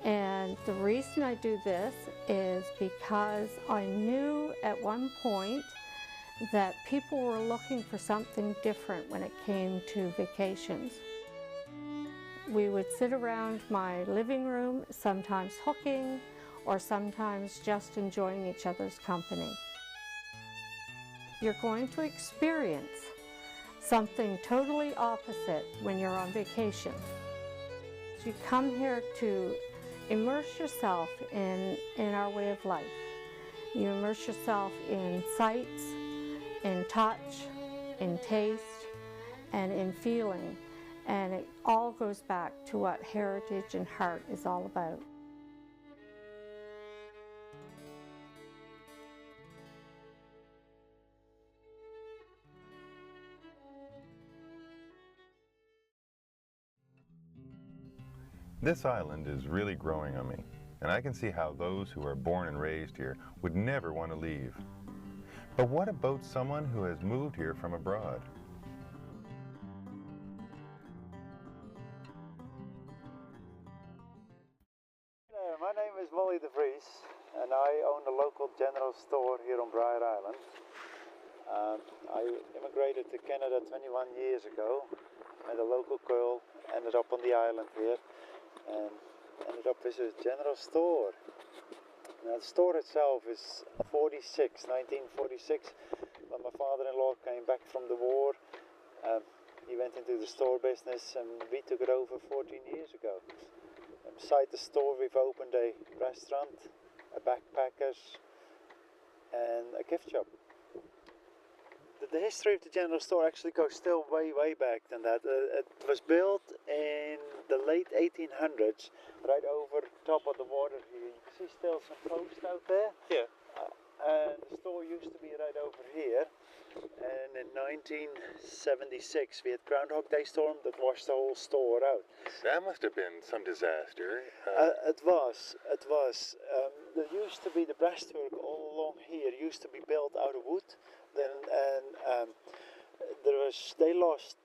And the reason I do this is because I knew at one point that people were looking for something different when it came to vacations. We would sit around my living room, sometimes hooking, or sometimes just enjoying each other's company. You're going to experience something totally opposite when you're on vacation. You come here to immerse yourself in our way of life. You immerse yourself in sights, in touch, in taste, and in feeling. And it all goes back to what heritage and heart is all about. This island is really growing on me, and I can see how those who are born and raised here would never want to leave. But what about someone who has moved here from abroad? My name is Molly de Vries, and I own a local general store here on Brier Island. I immigrated to Canada 21 years ago, met a local girl, ended up on the island here, and ended up with a general store. Now the store itself is 1946, when my father-in-law came back from the war. He went into the store business and we took it over 14 years ago. And beside the store we've opened a restaurant, a backpackers and a gift shop. The history of the general store actually goes still way back than that. It was built in the late 1800s, right over top of the water here. You can see still some posts out there. Yeah. And the store used to be right over here. And in 1976 we had Groundhog Day storm that washed the whole store out. That must have been some disaster. It was. There used to be the breastwork all along here used to be built out of wood. They lost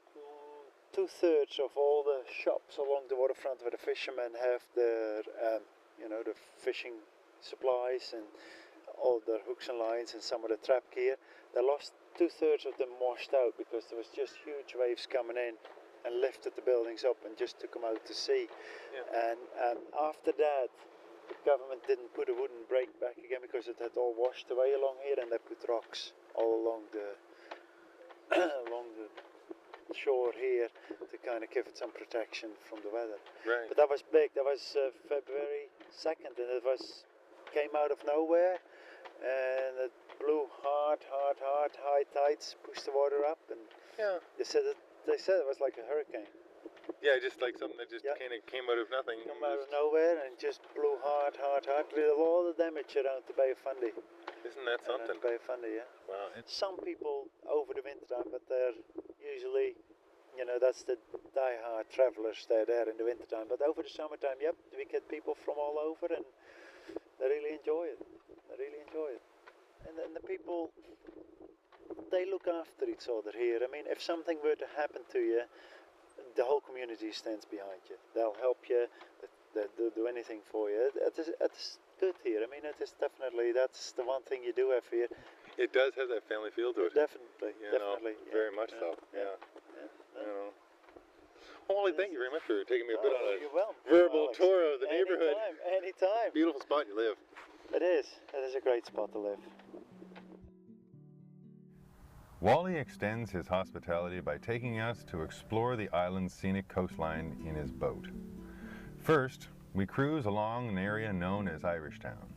2/3 of all the shops along the waterfront where the fishermen have their, the fishing supplies and all their hooks and lines and some of the trap gear. They lost 2/3 of them washed out because there was just huge waves coming in and lifted the buildings up and just took them out to sea. Yeah. And after that, the government didn't put a wooden break back again because it had all washed away along here, and they put rocks all along the along the shore here to kind of give it some protection from the weather. Right. But that was big. That was February 2nd, and it came out of nowhere, and it blew hard, high tides, pushed the water up, and Yeah. they said it was like a hurricane. Yeah, just like something that just kind of came out of nothing. Come out of nowhere and just blew hard, with all the damage around the Bay of Fundy. Isn't that something? Around the Bay of Fundy, yeah. Wow. Some people over the winter time, but they're usually, that's the die-hard travellers. They're there in the winter time. But over the summertime, yep, we get people from all over, and they really enjoy it. And then the people, they look after each other here. I mean, if something were to happen to you, the whole community stands behind you. They'll help you. They'll do anything for you. It is good here. I mean, it is definitely, that's the one thing you do have here. It does have that family feel to it. Definitely, definitely. Very much so. Yeah. Well, Wally, thank you very much for taking me a bit on a verbal tour of the neighborhood. Anytime. Beautiful spot you live. It is a great spot to live. Wally extends his hospitality by taking us to explore the island's scenic coastline in his boat. First, we cruise along an area known as Irishtown,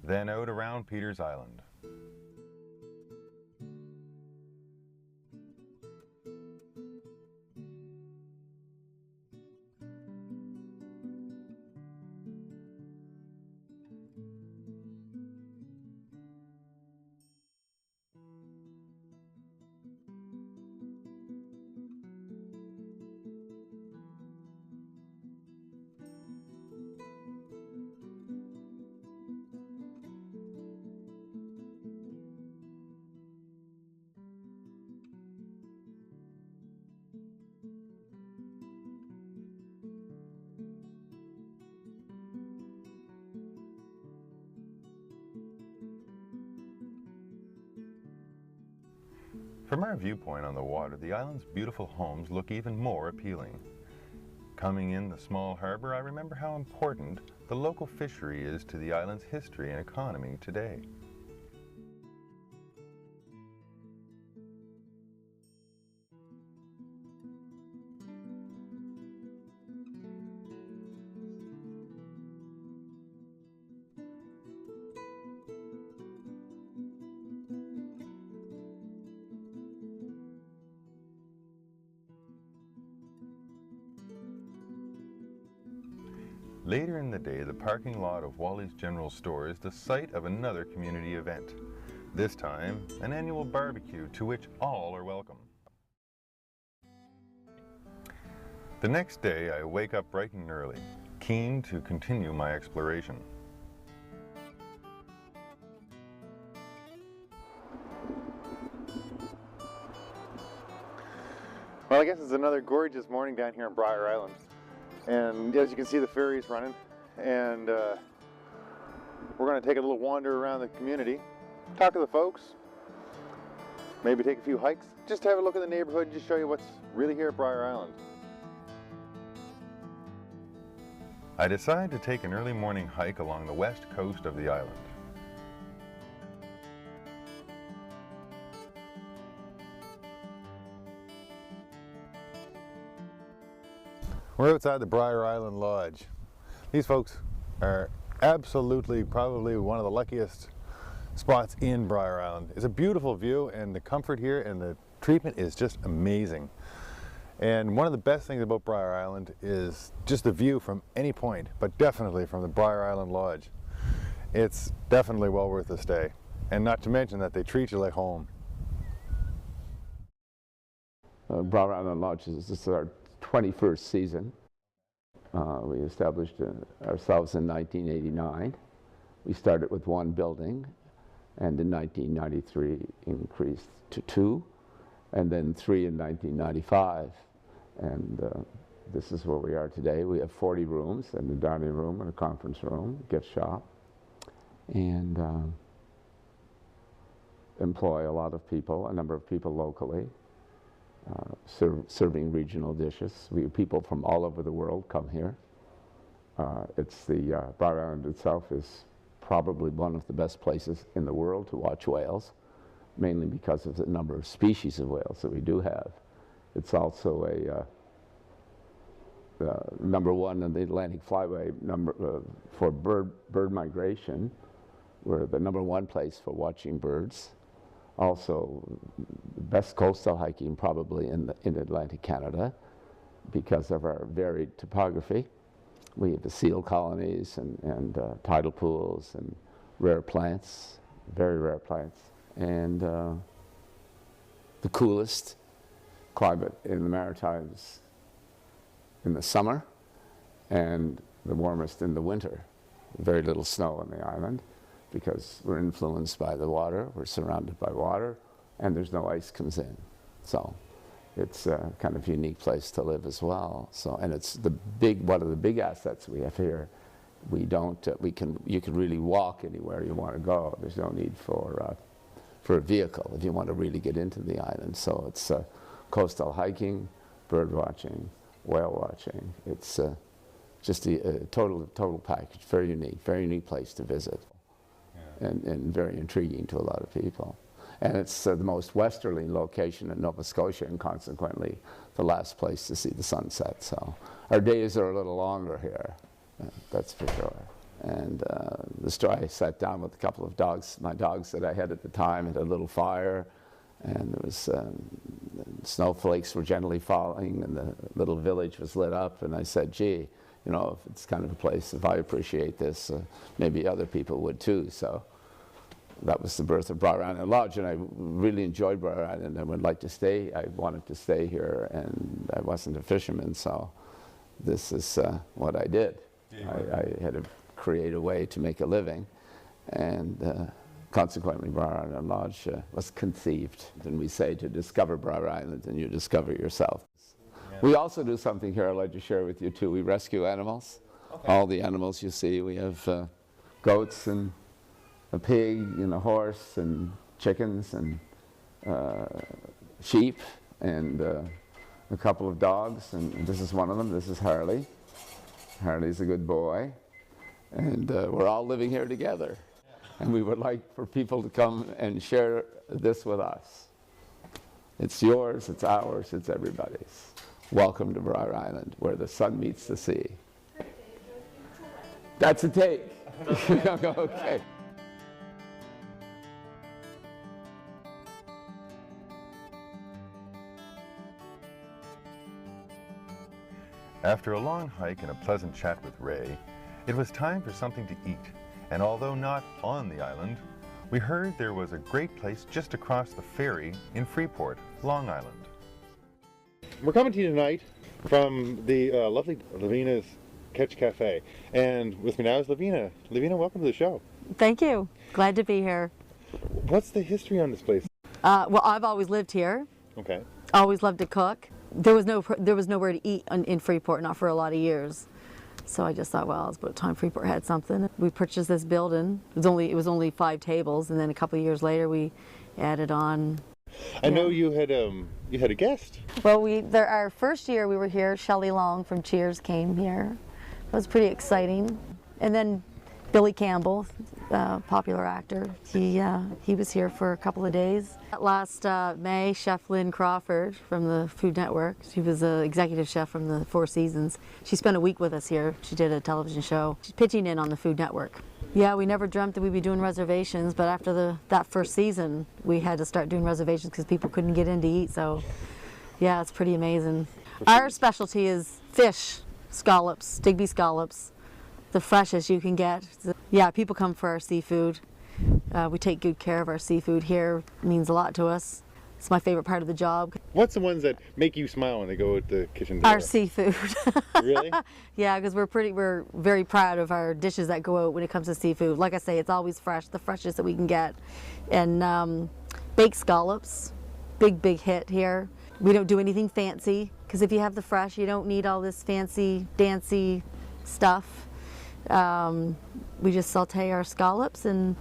then out around Peters Island. From our viewpoint on the water, the island's beautiful homes look even more appealing. Coming in the small harbor, I remember how important the local fishery is to the island's history and economy today. Later in the day, the parking lot of Wally's General Store is the site of another community event. This time, an annual barbecue to which all are welcome. The next day, I wake up bright and early, keen to continue my exploration. Well, I guess it's another gorgeous morning down here on Brier Islands. And as you can see, the ferry's running, and we're going to take a little wander around the community, talk to the folks, maybe take a few hikes, just have a look at the neighborhood and just show you what's really here at Brier Island. I decided to take an early morning hike along the west coast of the island. We're outside the Brier Island Lodge. These folks are absolutely probably one of the luckiest spots in Brier Island. It's a beautiful view, and the comfort here and the treatment is just amazing. And one of the best things about Brier Island is just the view from any point, but definitely from the Brier Island Lodge. It's definitely well worth the stay, and not to mention that they treat you like home. Brier Island Lodge is our 21st season. We established ourselves in 1989. We started with one building, and in 1993 increased to 2, and then 3 in 1995. And this is where we are today. We have 40 rooms, and a dining room, and a conference room, gift shop, and employ a lot of people, a number of people locally. Serving regional dishes. People from all over the world come here. The Brier Island itself is probably one of the best places in the world to watch whales, mainly because of the number of species of whales that we do have. It's also number 1 in the Atlantic Flyway for bird migration. We're the number 1 place for watching birds. Also, the best coastal hiking probably in Atlantic Canada because of our varied topography. We have the seal colonies and tidal pools and rare plants, very rare plants, and the coolest climate in the Maritimes in the summer and the warmest in the winter. Very little snow on the island, because we're influenced by the water, we're surrounded by water, and there's no ice comes in. So it's a kind of unique place to live as well. So, and it's one of the big assets we have here. You can really walk anywhere you want to go. There's no need for a vehicle if you want to really get into the island. So it's coastal hiking, bird watching, whale watching. It's just a total package, very unique place to visit. And very intriguing to a lot of people. And it's the most westerly location in Nova Scotia, and consequently the last place to see the sunset. So our days are a little longer here, that's for sure. And I sat down with a couple of dogs, my dogs that I had at the time, had a little fire, and there was snowflakes were gently falling, and the little village was lit up, and I said, gee, you know, if it's kind of a place, if I appreciate this, maybe other people would too. So that was the birth of Brier Island Lodge, and I really enjoyed Brier Island. I would like to stay. I wanted to stay here, and I wasn't a fisherman, so this is what I did. I had to create a way to make a living, and consequently Brier Island Lodge was conceived. And we say to discover Brier Island, and you discover yourself. We also do something here I'd like to share with you too. We rescue animals. Okay. All the animals you see. We have goats and a pig and a horse and chickens and sheep and a couple of dogs, and this is one of them. This is Harley. Harley's a good boy, and we're all living here together. And we would like for people to come and share this with us. It's yours, it's ours, it's everybody's. Welcome to Brier Island, where the sun meets the sea. That's a take. Okay. After a long hike and a pleasant chat with Ray, it was time for something to eat. And although not on the island, we heard there was a great place just across the ferry in Freeport, Long Island. We're coming to you tonight from the lovely Lavena's Catch Cafe. And with me now is Lavena. Lavena, welcome to the show. Thank you. Glad to be here. What's the history on this place? Well, I've always lived here. Okay. Always loved to cook. There was nowhere to eat in Freeport, not for a lot of years. So I just thought, well, it's about time Freeport had something. We purchased this building. It was only 5 tables, and then a couple of years later we added on. I know you had a guest. Well, our first year we were here, Shelley Long from Cheers came here. It was pretty exciting. And then Billy Campbell, popular actor, he was here for a couple of days. Last May, Chef Lynn Crawford from the Food Network, she was an executive chef from the Four Seasons. She spent a week with us here. She did a television show. She's pitching in on the Food Network. Yeah, we never dreamt that we'd be doing reservations, but after that first season, we had to start doing reservations because people couldn't get in to eat, so yeah, it's pretty amazing. Our specialty is fish, scallops, Digby scallops, the freshest you can get. Yeah, people come for our seafood. We take good care of our seafood here. It means a lot to us. It's my favorite part of the job. What's the ones that make you smile when they go at the kitchen door? Our seafood. Really? Yeah, because we're very proud of our dishes that go out when it comes to seafood. Like I say, it's always fresh, the freshest that we can get. And baked scallops, big hit here. We don't do anything fancy, because if you have the fresh, you don't need all this fancy, dancy stuff. We just saute our scallops, and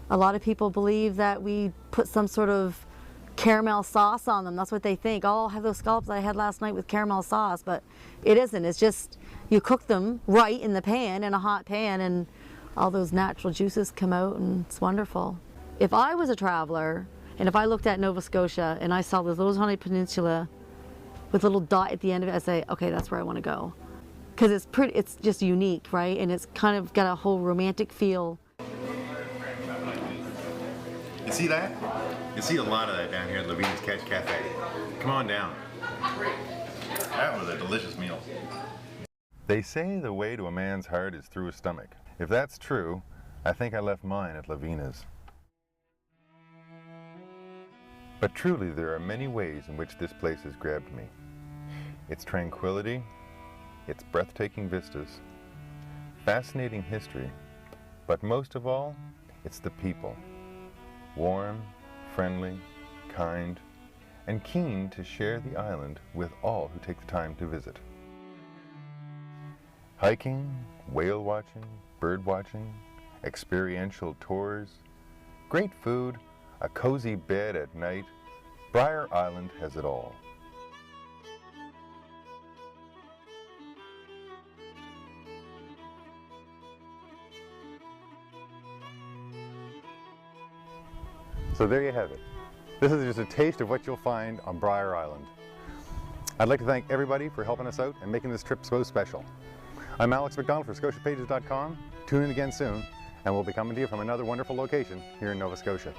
a lot of people believe that we put some sort of caramel sauce on them. That's what they think. Oh, I'll have those scallops I had last night with caramel sauce, but it isn't. It's just you cook them right in the pan, in a hot pan, and all those natural juices come out, and it's wonderful. If I was a traveler, and if I looked at Nova Scotia and I saw this little tiny peninsula with a little dot at the end of it, I'd say, okay, that's where I want to go. Because it's just unique, right? And it's kind of got a whole romantic feel. You see that? You see a lot of that down here at Lavena's Catch Cafe. Come on down. That was a delicious meal. They say the way to a man's heart is through his stomach. If that's true, I think I left mine at Lavena's. But truly, there are many ways in which this place has grabbed me. Its tranquility, its breathtaking vistas, fascinating history, but most of all, it's the people. Warm, friendly, kind, and keen to share the island with all who take the time to visit. Hiking, whale watching, bird watching, experiential tours, great food, a cozy bed at night, Brier Island has it all. So there you have it. This is just a taste of what you'll find on Brier Island. I'd like to thank everybody for helping us out and making this trip so special. I'm Alex McDonald for ScotiaPages.com. Tune in again soon, and we'll be coming to you from another wonderful location here in Nova Scotia.